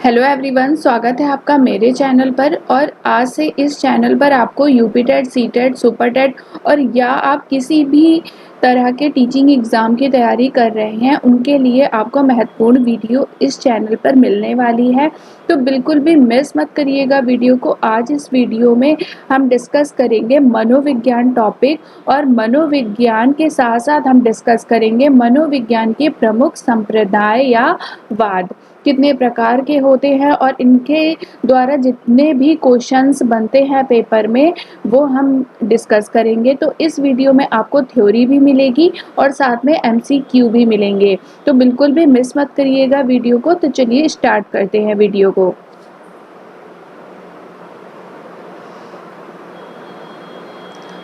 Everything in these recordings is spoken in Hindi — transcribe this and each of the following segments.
हेलो एवरीवन, स्वागत है आपका मेरे चैनल पर। और आज से इस चैनल पर आपको UP TET, C TET, super TET और या आप किसी भी तरह के टीचिंग एग्ज़ाम की तैयारी कर रहे हैं उनके लिए आपको महत्वपूर्ण वीडियो इस चैनल पर मिलने वाली है। तो बिल्कुल भी मिस मत करिएगा वीडियो को। आज इस वीडियो में हम डिस्कस करेंगे मनोविज्ञान टॉपिक, और मनोविज्ञान के साथ साथ हम डिस्कस करेंगे मनोविज्ञान के प्रमुख संप्रदाय या वाद कितने प्रकार के होते हैं और इनके द्वारा जितने भी क्वेश्चंस बनते हैं पेपर में वो हम डिस्कस करेंगे। तो इस वीडियो में आपको थ्योरी भी मिलेगी और साथ में एमसीक्यू भी मिलेंगे, तो बिल्कुल भी मिस मत करिएगा वीडियो को। तो चलिए स्टार्ट करते हैं वीडियो को।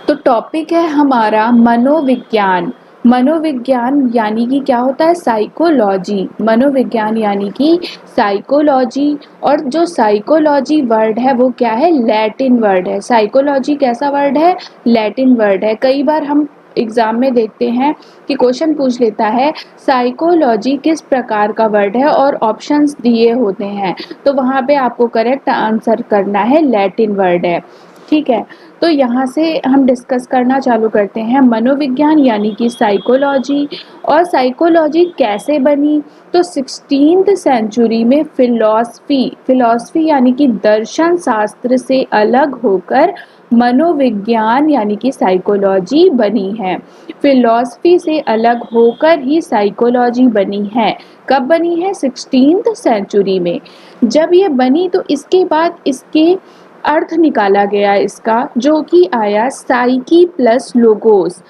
तो टॉपिक है हमारा मनोविज्ञान। मनोविज्ञान यानी कि क्या होता है? साइकोलॉजी। मनोविज्ञान यानी कि साइकोलॉजी। और जो साइकोलॉजी वर्ड है वो क्या है? लैटिन वर्ड है। साइकोलॉजी कैसा वर्ड है? लैटिन वर्ड है। कई बार हम एग्ज़ाम में देखते हैं कि क्वेश्चन पूछ लेता है साइकोलॉजी किस प्रकार का वर्ड है और ऑप्शंस दिए होते हैं, तो वहाँ पे आपको करेक्ट आंसर करना है लैटिन वर्ड है। ठीक है, तो यहाँ से हम डिस्कस करना चालू करते हैं मनोविज्ञान यानी कि साइकोलॉजी। और साइकोलॉजी कैसे बनी? तो 16th सेंचुरी में फिलॉसफी यानी कि दर्शन शास्त्र से अलग होकर मनोविज्ञान यानी कि साइकोलॉजी बनी है। फिलॉसफी से अलग होकर ही साइकोलॉजी बनी है। कब बनी है? 16th सेंचुरी में। जब ये बनी तो इसके बाद इसके अर्थ निकाला गया इसका, जो कि आया साइकी प्लस लोगोस।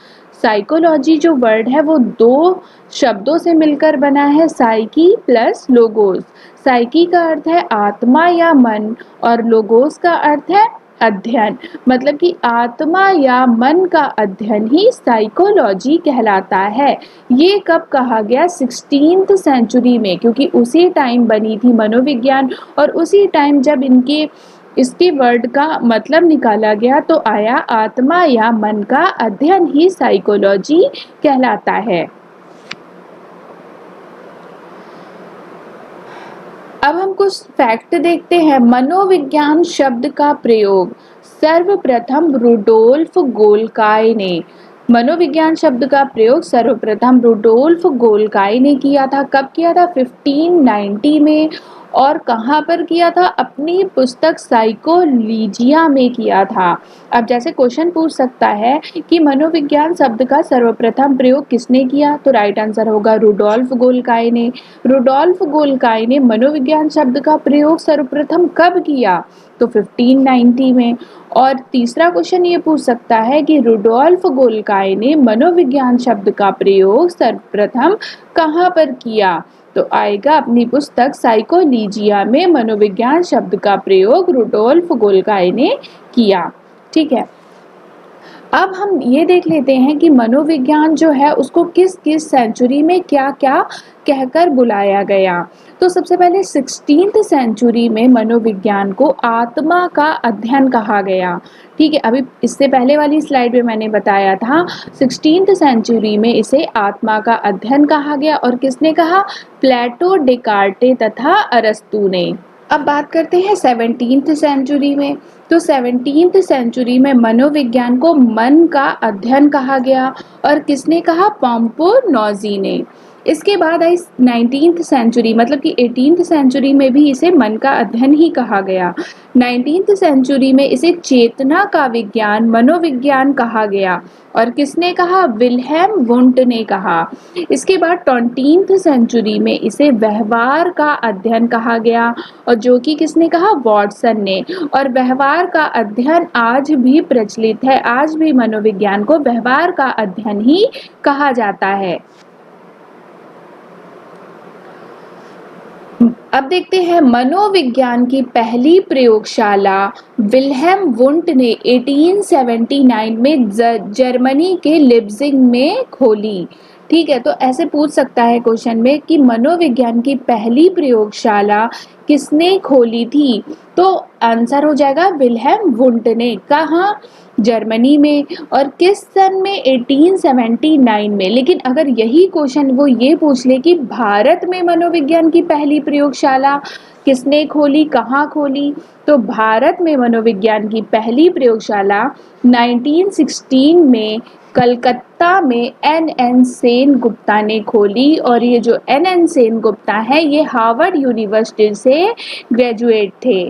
साइकोलॉजी जो वर्ड है वो दो शब्दों से मिलकर बना है, साइकी प्लस लोगोस। साइकी का अर्थ है आत्मा या मन और लोगोस का अर्थ है अध्ययन। मतलब कि आत्मा या मन का अध्ययन ही साइकोलॉजी कहलाता है। ये कब कहा गया? 16th सेंचुरी में, क्योंकि उसी टाइम बनी थी मनोविज्ञान और उसी टाइम जब इसके वर्ड का मतलब निकाला गया तो आया आत्मा या मन का अध्ययन ही साइकोलॉजी कहलाता है। अब हम कुछ फैक्ट देखते हैं। मनोविज्ञान शब्द का प्रयोग सर्वप्रथम रुडोल्फ गोल्काई ने मनोविज्ञान शब्द का प्रयोग सर्वप्रथम रुडोल्फ गोल्काई ने किया था। कब किया था? 1590 में। और कहाँ पर किया था? अपनी पुस्तक साइकोलिजिया में किया था। अब जैसे क्वेश्चन पूछ सकता है कि मनोविज्ञान शब्द का सर्वप्रथम प्रयोग किसने किया, तो राइट आंसर होगा रुडोल्फ गोल्काई ने। रुडोल्फ गोल्काई ने मनोविज्ञान शब्द का प्रयोग सर्वप्रथम कब किया? तो 1590 में। और तीसरा क्वेश्चन ये पूछ सकता है कि रुडोल्फ गोल्काई ने मनोविज्ञान शब्द का प्रयोग सर्वप्रथम कहाँ पर किया, तो आएगा अपनी पुस्तक साइकोलिजिया में मनोविज्ञान शब्द का प्रयोग रुडोल्फ गोल्काई ने किया। ठीक है, अब हम ये देख लेते हैं कि मनोविज्ञान जो है उसको किस किस सेंचुरी में क्या क्या कहकर बुलाया गया। तो सबसे पहले 16th सेंचुरी में मनोविज्ञान को आत्मा का अध्ययन कहा गया। ठीक है, अभी इससे पहले वाली स्लाइड में मैंने बताया था 16th सेंचुरी में इसे आत्मा का अध्ययन कहा गया। और किसने कहा? प्लेटो, डेकार्टे तथा अरस्तू ने। अब बात करते हैं 17th सेंचुरी में। तो 17th सेंचुरी में मनोविज्ञान को मन का अध्ययन कहा गया। और किसने कहा? पोम्पोनोजी ने। इसके बाद आई 19th सेंचुरी, मतलब कि 18th सेंचुरी में भी इसे मन का अध्ययन ही कहा गया। 19th सेंचुरी में इसे चेतना का विज्ञान मनोविज्ञान कहा गया। और किसने कहा? विल्हेम वुंट ने कहा। इसके बाद 20th सेंचुरी में इसे व्यवहार का अध्ययन कहा गया, और जो कि किसने कहा? वॉटसन ने। और व्यवहार का अध्ययन आज भी प्रचलित है, आज भी मनोविज्ञान को व्यवहार का अध्ययन ही कहा जाता है। अब देखते हैं मनोविज्ञान की पहली प्रयोगशाला विल्हेम वुंट ने 1879 में जर्मनी के लिप्जिग में खोली। ठीक है, तो ऐसे पूछ सकता है क्वेश्चन में कि मनोविज्ञान की पहली प्रयोगशाला किसने खोली थी, तो आंसर हो जाएगा विल्हेम वुंट ने। कहाँ? जर्मनी में। और किस सन में? 1879 में। लेकिन अगर यही क्वेश्चन वो ये पूछ ले कि भारत में मनोविज्ञान की पहली प्रयोगशाला किसने खोली, कहाँ खोली, तो भारत में मनोविज्ञान की पहली प्रयोगशाला 1916 में कलकत्ता में एन सेन गुप्ता ने खोली। और ये जो एन सेन गुप्ता है ये हार्वर्ड यूनिवर्सिटी से ग्रेजुएट थे।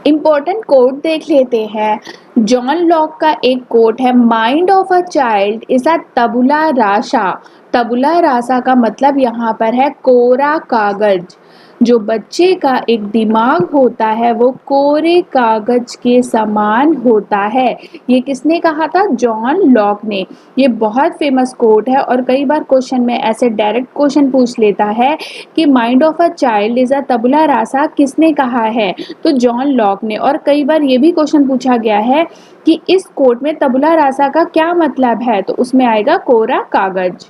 इम्पोर्टेंट कोट देख लेते हैं। जॉन लॉक का एक कोट है, mind of a child is a tabula rasa. Tabula rasa का मतलब यहाँ पर है कोरा कागज। जो बच्चे का एक दिमाग होता है वो कोरे कागज के समान होता है। ये किसने कहा था? जॉन लॉक ने। ये बहुत फेमस कोट है और कई बार क्वेश्चन में ऐसे डायरेक्ट क्वेश्चन पूछ लेता है कि mind of a child is a tabula rasa किसने कहा है? तो जॉन लॉक ने। और कई बार ये भी क्वेश्चन पूछा गया है कि इस कोट में तबुला रासा का क्या मतलब है? तो उसमें आएगा कोरा कागज।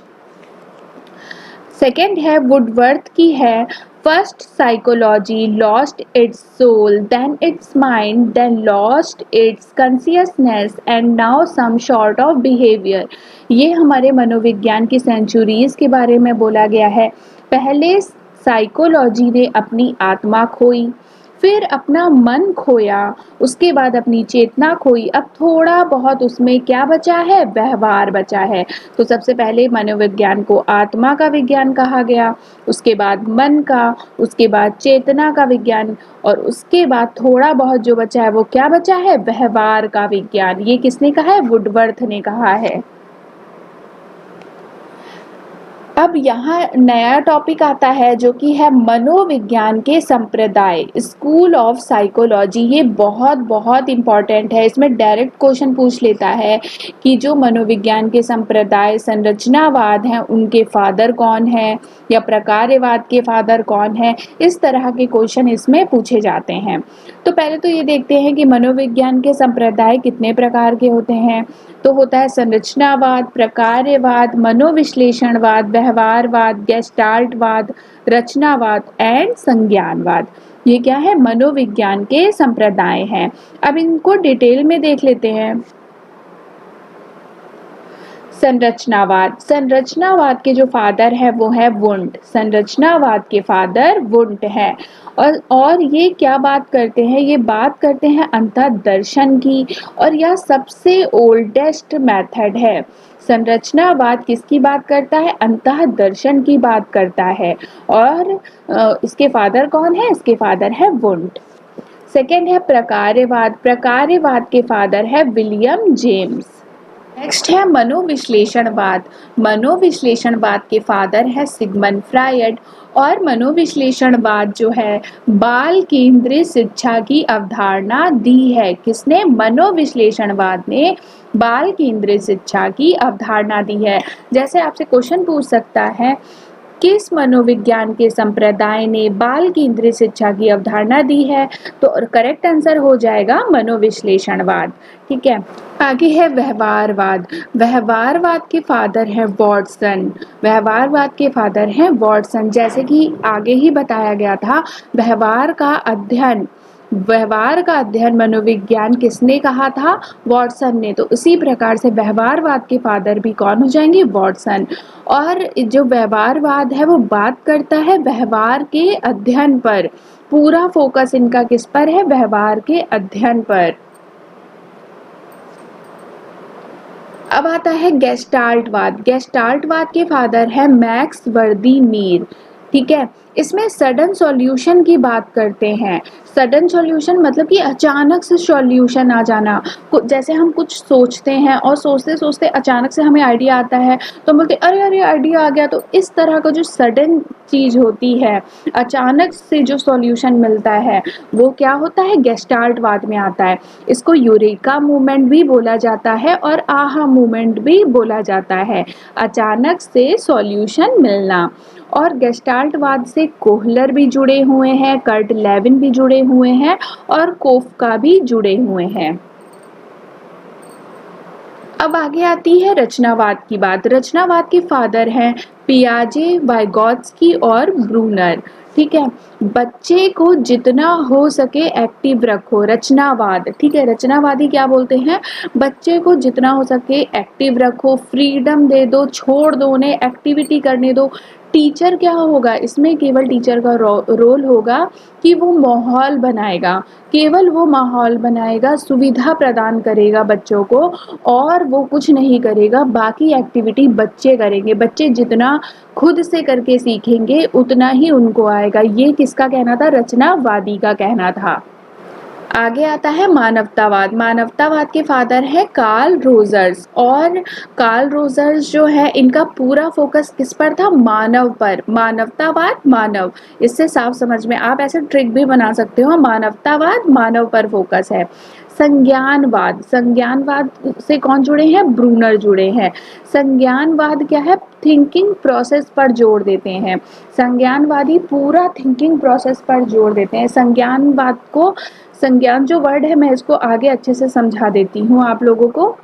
सेकेंड है वुडवर्थ की है, first psychology lost its soul, then its mind, then lost its consciousness and now some sort of behaviour. ये हमारे मनोविज्ञान की सेंचुरीज के बारे में बोला गया है। पहले साइकोलॉजी ने अपनी आत्मा खोई, फिर अपना मन खोया, उसके बाद अपनी चेतना खोई, अब थोड़ा बहुत उसमें क्या बचा है? व्यवहार बचा है। तो सबसे पहले मनोविज्ञान को आत्मा का विज्ञान कहा गया, उसके बाद मन का, उसके बाद चेतना का विज्ञान, और उसके बाद थोड़ा बहुत जो बचा है वो क्या बचा है? व्यवहार का विज्ञान। ये किसने कहा है? वुडवर्थ ने कहा है। अब यहाँ नया टॉपिक आता है जो कि है मनोविज्ञान के संप्रदाय, स्कूल ऑफ साइकोलॉजी। ये बहुत बहुत इम्पॉर्टेंट है। इसमें डायरेक्ट क्वेश्चन पूछ लेता है कि जो मनोविज्ञान के संप्रदाय संरचनावाद हैं उनके फादर कौन है, या प्रकार्यवाद के फादर कौन है। इस तरह के क्वेश्चन इसमें पूछे जाते हैं। तो पहले तो ये देखते हैं कि मनोविज्ञान के संप्रदाय कितने प्रकार के होते हैं। तो होता है संरचनावाद, प्रकार्यवाद, मनोविश्लेषणवाद, व्यवहारवाद, गेस्टाल्टवाद, रचनावाद एंड संज्ञानवाद। ये क्या है? मनोविज्ञान के संप्रदाय हैं। अब इनको डिटेल में देख लेते हैं। संरचनावाद। संरचनावाद के जो फादर है वो है वुंट। संरचनावाद के फादर वुंट है। और ये क्या बात करते हैं? ये बात करते हैं अंतःदर्शन की, और यह सबसे ओल्डेस्ट मेथड है। संरचनावाद किसकी बात करता है? अंतःदर्शन की बात करता है। और इसके फादर कौन है? इसके फादर है वुंट। सेकेंड है प्रकार्यवाद। प्रकार्यवाद के फादर है विलियम जेम्स। नेक्स्ट है मनोविश्लेषणवाद। मनोविश्लेषणवाद के फादर है सिगमंड फ्रायड। और मनोविश्लेषणवाद जो है बाल केंद्रित शिक्षा की अवधारणा दी है। किसने? मनोविश्लेषणवाद ने बाल केंद्रित शिक्षा की अवधारणा दी है। जैसे आपसे क्वेश्चन पूछ सकता है किस मनोविज्ञान के संप्रदाय ने बाल केंद्रित शिक्षा की अवधारणा दी है? तो करेक्ट आंसर हो जाएगा मनोविश्लेषणवाद। ठीक है। आगे है व्यवहारवाद। व्यवहारवाद के फादर है वॉटसन। व्यवहारवाद के फादर हैं वॉटसन। जैसे कि आगे ही बताया गया था, व्यवहार का अध्ययन मनोविज्ञान किसने कहा था? वॉटसन ने। तो उसी प्रकार से व्यवहारवाद के फादर भी कौन हो जाएंगे? वॉटसन। और जो व्यवहारवाद है वो बात करता है व्यवहार के अध्ययन पर। पूरा फोकस इनका किस पर है? व्यवहार के अध्ययन पर। अब आता है गेस्टाल्टवाद। गेस्टाल्टवाद के फादर है मैक्स वर्दी मीर। ठीक है। इसमें सडन सॉल्यूशन की बात करते हैं। सडन सॉल्यूशन मतलब कि अचानक से सॉल्यूशन आ जाना। जैसे हम कुछ सोचते हैं और सोचते सोचते अचानक से हमें आइडिया आता है तो बोलते अरे अरे आइडिया आ गया। तो इस तरह का जो सडन चीज़ होती है, अचानक से जो सॉल्यूशन मिलता है, वो क्या होता है? गेस्टाल्टवाद में आता है। इसको यूरेका मूवमेंट भी बोला जाता है और आहा मूवमेंट भी बोला जाता है। अचानक से सॉल्यूशन मिलना। और गेस्टाल्टवाद से कोहलर भी जुड़े हुए हैं, कर्ट लेविन भी जुड़े हुए हैं और कोफका भी जुड़े हुए हैं। अब आगे आती है रचनावाद की बात। रचनावाद के फादर हैं पियाजे, वाइगोत्स्की और ब्रूनर। ठीक है। बच्चे को जितना हो सके एक्टिव रखो, रचनावाद, ठीक है। रचनावादी क्या बोलते हैं, बच्चे को जितना हो सके एक्टिव रखो, फ्रीडम दे दो, छोड़ दो, उन्हें एक्टिविटी करने दो। टीचर क्या होगा इसमें, केवल टीचर का रोल होगा कि वो माहौल बनाएगा, केवल वो माहौल बनाएगा, सुविधा प्रदान करेगा बच्चों को, और वो कुछ नहीं करेगा। बाकी एक्टिविटी बच्चे करेंगे। बच्चे जितना खुद से करके सीखेंगे उतना ही उनको आएगा। ये किसका कहना था, रचनावादी का कहना था। आगे आता है मानवतावाद। मानवतावाद के फादर है कार्ल रोजर्स, और कार्ल रोजर्स जो है इनका पूरा फोकस किस पर था, मानव पर। मानवतावाद मानव, इससे साफ समझ में, आप ऐसे ट्रिक भी बना सकते हो, मानवतावाद मानव पर फोकस है। संज्ञानवाद, संज्ञानवाद से कौन जुड़े हैं, ब्रूनर जुड़े हैं। संज्ञानवाद क्या है, थिंकिंग प्रोसेस पर जोर देते हैं। संज्ञानवादी पूरा थिंकिंग प्रोसेस पर जोर देते हैं। संज्ञानवाद को, संज्ञान जो वर्ड है मैं इसको आगे अच्छे से समझा देती हूँ आप लोगों को।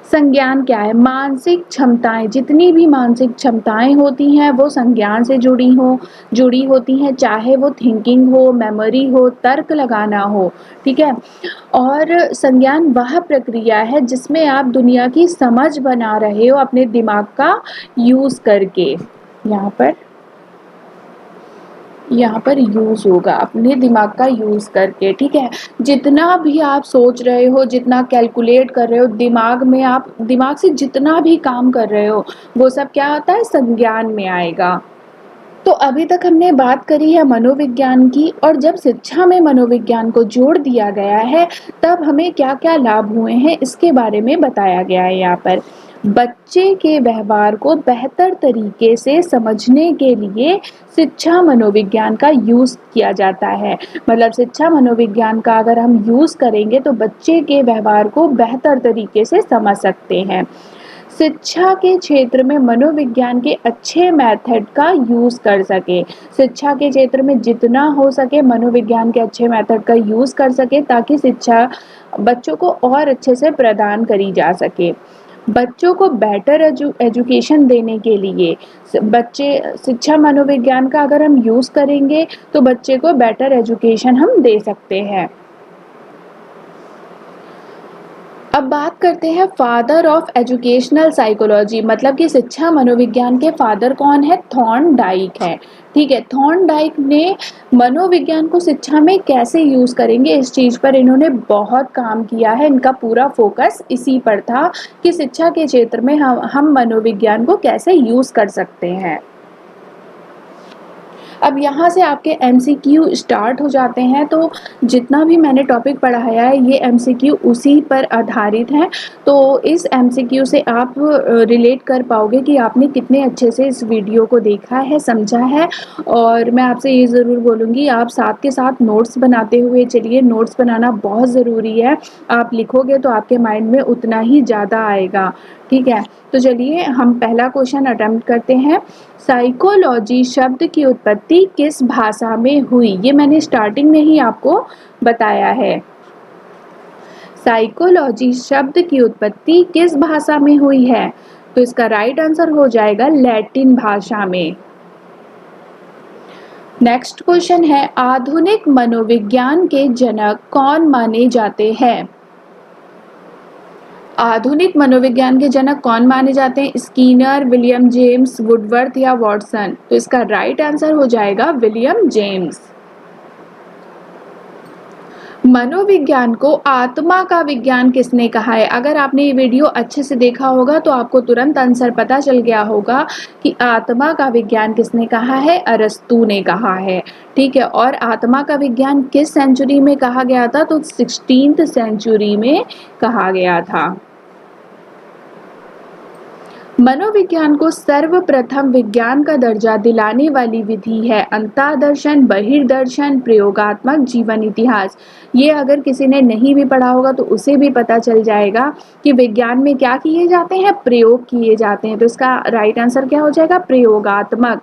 संज्ञान क्या है, मानसिक क्षमताएं, जितनी भी मानसिक क्षमताएं होती हैं वो संज्ञान से जुड़ी होती हैं, चाहे वो थिंकिंग हो, मेमोरी हो, तर्क लगाना हो, ठीक है। और संज्ञान वह प्रक्रिया है जिसमें आप दुनिया की समझ बना रहे हो अपने दिमाग का यूज करके। यहाँ पर यूज होगा अपने दिमाग का यूज करके, ठीक है। जितना भी आप सोच रहे हो, जितना कैलकुलेट कर रहे हो दिमाग में, आप दिमाग से जितना भी काम कर रहे हो वो सब क्या आता है, संज्ञान में आएगा। तो अभी तक हमने बात करी है मनोविज्ञान की, और जब शिक्षा में मनोविज्ञान को जोड़ दिया गया है तब हमें क्या क्या लाभ हुए हैं इसके बारे में बताया गया है। यहाँ पर बच्चे के व्यवहार को बेहतर तरीके से समझने के लिए शिक्षा मनोविज्ञान का यूज किया जाता है। मतलब शिक्षा मनोविज्ञान का अगर हम यूज करेंगे तो बच्चे के व्यवहार को बेहतर तरीके से समझ सकते हैं। शिक्षा के क्षेत्र में मनोविज्ञान के अच्छे मेथड का यूज कर सके, शिक्षा के क्षेत्र में जितना हो सके मनोविज्ञान के अच्छे मेथड का यूज कर सके, ताकि शिक्षा बच्चों को और अच्छे से प्रदान करी जा सके। बच्चों को बेटर एजुकेशन देने के लिए बच्चे, शिक्षा मनोविज्ञान का अगर हम यूज करेंगे तो बच्चे को बेटर एजुकेशन हम दे सकते हैं। अब बात करते हैं फादर ऑफ एजुकेशनल साइकोलॉजी, मतलब कि शिक्षा मनोविज्ञान के फादर कौन है, थॉर्नडाइक है, ठीक है। थॉर्नडाइक ने मनोविज्ञान को शिक्षा में कैसे यूज करेंगे इस चीज पर इन्होंने बहुत काम किया है। इनका पूरा फोकस इसी पर था कि शिक्षा के क्षेत्र में हम मनोविज्ञान को कैसे यूज कर सकते हैं। अब यहाँ से आपके MCQ स्टार्ट हो जाते हैं, तो जितना भी मैंने टॉपिक पढ़ाया है ये MCQ उसी पर आधारित हैं। तो इस MCQ से आप रिलेट कर पाओगे कि आपने कितने अच्छे से इस वीडियो को देखा है, समझा है। और मैं आपसे ये ज़रूर बोलूँगी आप साथ के साथ नोट्स बनाते हुए चलिए, नोट्स बनाना बहुत ज़रूरी है। आप लिखोगे तो आपके माइंड में उतना ही ज़्यादा आएगा, ठीक है। तो चलिए हम पहला क्वेश्चन अटेम्प्ट करते हैं। साइकोलॉजी शब्द की उत्पत्ति किस भाषा में हुई, ये मैंने स्टार्टिंग में ही आपको बताया है। साइकोलॉजी शब्द की उत्पत्ति किस भाषा में हुई है, तो इसका राइट आंसर हो जाएगा लैटिन भाषा में। नेक्स्ट क्वेश्चन है, आधुनिक मनोविज्ञान के जनक कौन माने जाते हैं। आधुनिक मनोविज्ञान के जनक कौन माने जाते हैं, स्कीनर, विलियम जेम्स, वुडवर्थ या वॉटसन, तो इसका राइट आंसर हो जाएगा विलियम जेम्स। मनोविज्ञान को आत्मा का विज्ञान किसने कहा है। अगर आपने ये वीडियो अच्छे से देखा होगा तो आपको तुरंत आंसर पता चल गया होगा कि आत्मा का विज्ञान किसने कहा है, अरस्तू ने कहा है, ठीक है। और आत्मा का विज्ञान किस सेंचुरी में कहा गया था, तो 16th सेंचुरी में कहा गया था। मनोविज्ञान को सर्वप्रथम विज्ञान का दर्जा दिलाने वाली विधि है अंतःदर्शन, बहिर्दर्शन, प्रयोगात्मक जीवन इतिहास। ये अगर किसी ने नहीं भी पढ़ा होगा तो उसे भी पता चल जाएगा कि विज्ञान में क्या किए जाते हैं, प्रयोग किए जाते हैं। तो इसका राइट आंसर क्या हो जाएगा, प्रयोगात्मक।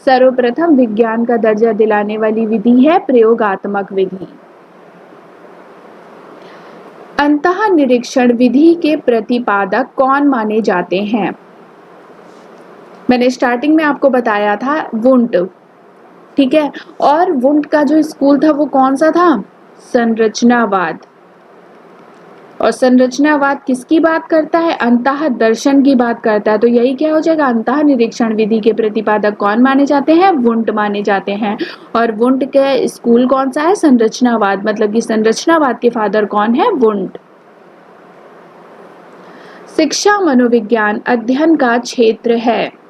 सर्वप्रथम विज्ञान का दर्जा दिलाने वाली विधि है प्रयोगात्मक विधि। अंतः निरीक्षण विधि के प्रतिपादक कौन माने जाते हैं। मैंने स्टार्टिंग में आपको बताया था वुंट, ठीक है। और वुंट का जो स्कूल था वो कौन सा था? संरचनावाद। और संरचनावाद किसकी बात करता है? अंतः दर्शन की बात करता है। तो यही क्या हो जाएगा? अंतः निरीक्षण विधि के प्रतिपादक कौन माने जाते हैं? वुंट माने जाते हैं। और वुंट के स्कूल कौन सा है? संरचनावाद। मतलब कि संरचनावाद के फादर कौन है? वुंट। शिक्षा मनोविज्ञान अध्ययन का क्षेत्र है।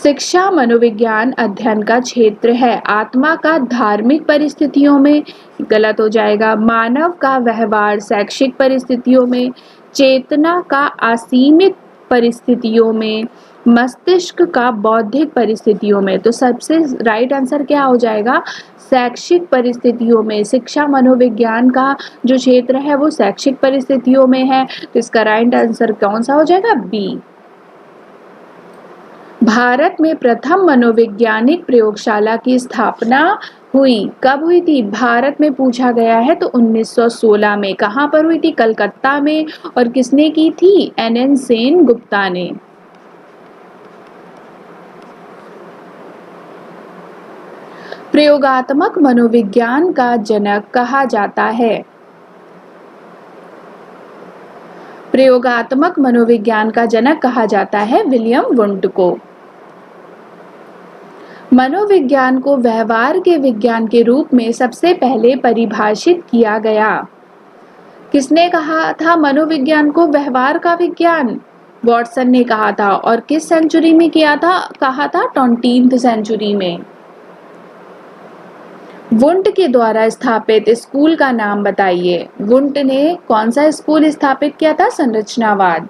शिक्षा मनोविज्ञान अध्ययन का क्षेत्र है। आत्मा का धार्मिक परिस्थितियों में, गलत हो जाएगा। मानव का व्यवहार शैक्षिक परिस्थितियों में, चेतना का असीमित परिस्थितियों में, मस्तिष्क का बौद्धिक परिस्थितियों में। तो सबसे राइट आंसर क्या हो जाएगा? शैक्षिक परिस्थितियों में। शिक्षा मनोविज्ञान का जो क्षेत्र है वो शैक्षिक परिस्थितियों में है। तो इसका राइट आंसर कौन सा हो जाएगा? बी। भारत में प्रथम मनोवैज्ञानिक प्रयोगशाला की स्थापना हुई। कब हुई थी? भारत में पूछा गया है तो 1916 में। कहाँ पर हुई थी? कलकत्ता में। और किसने की थी? NN सेन गुप्ता ने। प्रयोगात्मक मनोविज्ञान का जनक कहा जाता है। प्रयोगात्मक मनोविज्ञान का जनक कहा जाता है विलियम वुंट को। मनोविज्ञान को व्यवहार के विज्ञान के रूप में सबसे पहले परिभाषित किया गया। किसने कहा था मनोविज्ञान को व्यवहार का विज्ञान? वॉटसन ने कहा था। और किस सेंचुरी में किया था? कहा था 20th सेंचुरी में। वुंट के द्वारा स्थापित स्कूल का नाम बताइए। वुंट ने कौन सा स्कूल स्थापित किया था? संरचनावाद।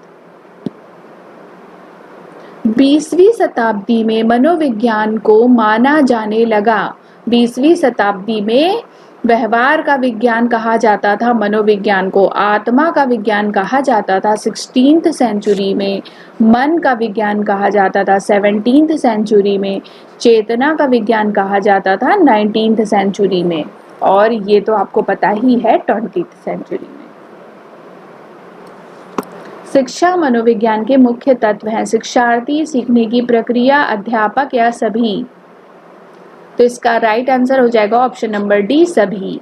20वीं शताब्दी में मनोविज्ञान को माना जाने लगा। 20वीं शताब्दी में व्यवहार का विज्ञान कहा जाता था मनोविज्ञान को। आत्मा का विज्ञान कहा जाता था 16th सेंचुरी में। मन का विज्ञान कहा जाता था 17th सेंचुरी में। चेतना का विज्ञान कहा जाता था 19th सेंचुरी में। और ये तो आपको पता ही है 20th सेंचुरी में। शिक्षा मनोविज्ञान के मुख्य तत्व हैं। शिक्षार्थी, सीखने की प्रक्रिया, अध्यापक या सभी। तो इसका राइट आंसर हो जाएगा ऑप्शन नंबर डी, सभी।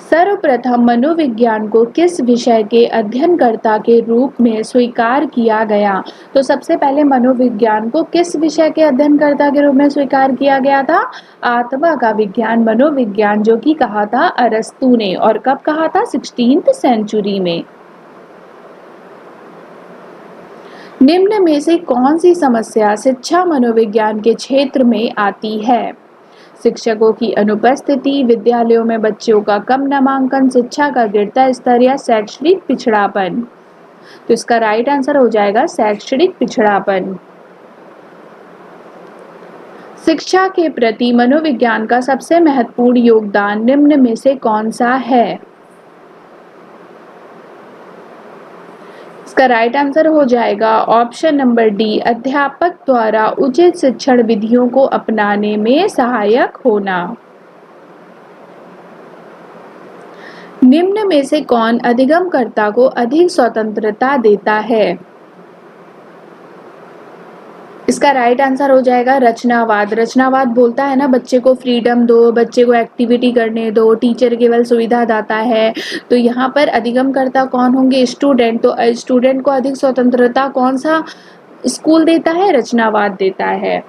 सर्वप्रथम मनोविज्ञान को किस विषय के अध्ययनकर्ता के रूप में स्वीकार किया गया? तो सबसे पहले मनोविज्ञान को किस विषय के अध्ययनकर्ता के रूप में स्वीकार किया गया था? आत्मा का विज्ञान मनोविज्ञान, जो कि कहा था अरस्तू ने। और कब कहा था? 16th सेंचुरी में। निम्न में से कौन सी समस्या शिक्षा मनोविज्ञान के क्षेत्र में आती है? शिक्षकों की अनुपस्थिति, विद्यालयों में बच्चों का कम नामांकन, शिक्षा का गिरता स्तर या शैक्षणिक पिछड़ापन। तो इसका राइट आंसर हो जाएगा शैक्षणिक पिछड़ापन। शिक्षा के प्रति मनोविज्ञान का सबसे महत्वपूर्ण योगदान निम्न में से कौन सा है? इसका राइट आंसर हो जाएगा ऑप्शन नंबर डी, अध्यापक द्वारा उचित शिक्षण विधियों को अपनाने में सहायक होना। निम्न में से कौन अधिगमकर्ता को अधिक स्वतंत्रता देता है? इसका राइट आंसर हो जाएगा रचनावाद। रचनावाद बोलता है ना बच्चे को फ्रीडम दो, बच्चे को एक्टिविटी करने दो, टीचर केवल सुविधा दाता है। तो यहाँ पर अधिगमकर्ता कौन होंगे? स्टूडेंट। तो स्टूडेंट को अधिक स्वतंत्रता कौन सा स्कूल देता है? रचनावाद देता है।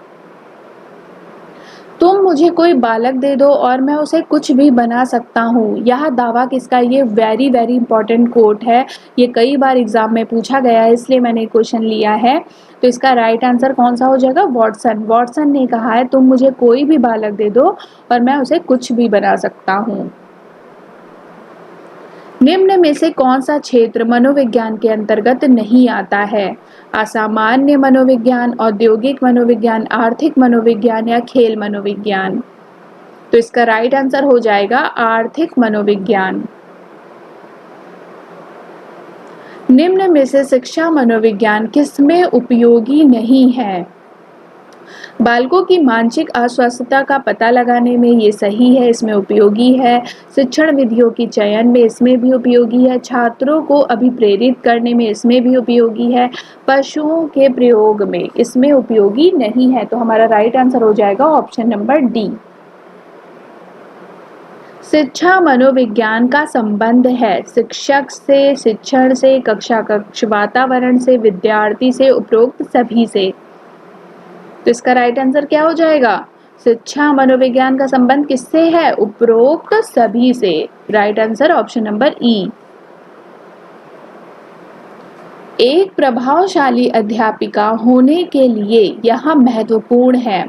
तुम मुझे कोई बालक दे दो और मैं उसे कुछ भी बना सकता हूँ। यह दावा किसका? ये वेरी वेरी इंपॉर्टेंट कोट है। ये कई बार एग्जाम में पूछा गया है, इसलिए मैंने क्वेश्चन लिया है। तो इसका राइट आंसर कौन सा हो जाएगा? वॉटसन। वॉटसन ने कहा है तुम मुझे कोई भी बालक दे दो और मैं उसे कुछ भी बना सकता हूँ। निम्न में से कौन सा क्षेत्र मनोविज्ञान के अंतर्गत नहीं आता है? असामान्य मनोविज्ञान, औद्योगिक मनोविज्ञान, आर्थिक मनोविज्ञान या खेल मनोविज्ञान। तो इसका राइट आंसर हो जाएगा आर्थिक मनोविज्ञान। निम्न में से शिक्षा मनोविज्ञान किसमें उपयोगी नहीं है? बालकों की मानसिक अस्वस्थता का पता लगाने में ये सही है, इसमें उपयोगी है। शिक्षण विधियों की चयन में इसमें भी उपयोगी है। छात्रों को अभिप्रेरित करने में इसमें भी उपयोगी है। पशुओं के प्रयोग में इसमें उपयोगी नहीं है। तो हमारा राइट आंसर हो जाएगा ऑप्शन नंबर डी। शिक्षा मनोविज्ञान का संबंध है शिक्षक से, शिक्षण से, कक्ष वातावरण से, विद्यार्थी से, उपरोक्त सभी से। तो इसका राइट आंसर क्या हो जाएगा? शिक्षा मनोविज्ञान का संबंध किससे है? उपरोक्त सभी से। राइट आंसर ऑप्शन नंबर ई। एक प्रभावशाली अध्यापिका होने के लिए यह महत्वपूर्ण है।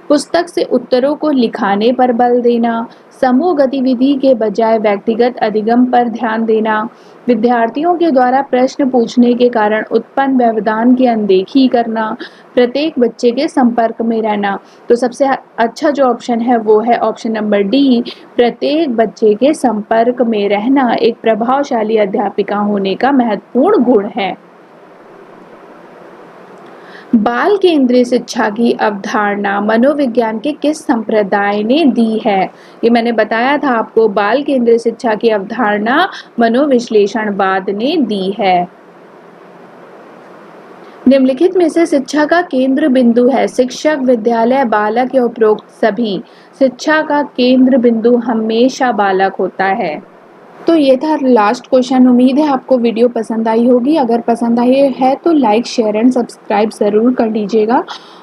पुस्तक से उत्तरों को लिखाने पर बल देना, समूह गतिविधि के बजाय व्यक्तिगत अधिगम पर ध्यान देना, विद्यार्थियों के द्वारा प्रश्न पूछने के कारण उत्पन्न व्यवधान की अनदेखी करना, प्रत्येक बच्चे के संपर्क में रहना। तो सबसे अच्छा जो ऑप्शन है वो है ऑप्शन नंबर डी, प्रत्येक बच्चे के संपर्क में रहना एक प्रभावशाली अध्यापिका होने का महत्वपूर्ण गुण है। बाल केंद्रीय शिक्षा की अवधारणा मनोविज्ञान के किस संप्रदाय ने दी है? ये मैंने बताया था आपको, बाल केंद्रीय शिक्षा की अवधारणा मनोविश्लेषणवाद ने दी है। निम्नलिखित में से शिक्षा का केंद्र बिंदु है शिक्षक, विद्यालय, बालक या उपरोक्त सभी। शिक्षा का केंद्र बिंदु हमेशा बालक होता है। तो ये था लास्ट क्वेश्चन। उम्मीद है आपको वीडियो पसंद आई होगी। अगर पसंद आई है तो लाइक, शेयर एंड सब्सक्राइब ज़रूर कर लीजिएगा।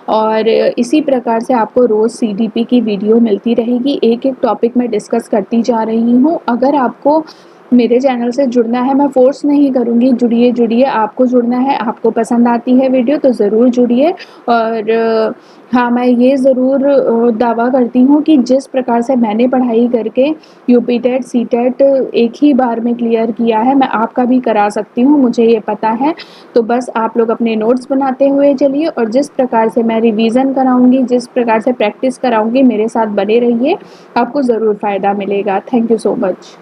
और इसी प्रकार से आपको रोज़ सीडीपी की वीडियो मिलती रहेगी। एक एक टॉपिक में डिस्कस करती जा रही हूँ। अगर आपको मेरे चैनल से जुड़ना है, मैं फ़ोर्स नहीं करूँगी, जुड़िए, आपको जुड़ना है, आपको पसंद आती है वीडियो तो ज़रूर जुड़िए। और हाँ, मैं ये ज़रूर दावा करती हूँ कि जिस प्रकार से मैंने पढ़ाई करके यूपी टेट, सी टेट एक ही बार में क्लियर किया है, मैं आपका भी करा सकती हूँ, मुझे ये पता है। तो बस आप लोग अपने नोट्स बनाते हुए चलिए और जिस प्रकार से मैं रिवीजन कराऊँगी, जिस प्रकार से प्रैक्टिस कराऊँगी, मेरे साथ बने रहिए, आपको ज़रूर फ़ायदा मिलेगा। Thank you so much.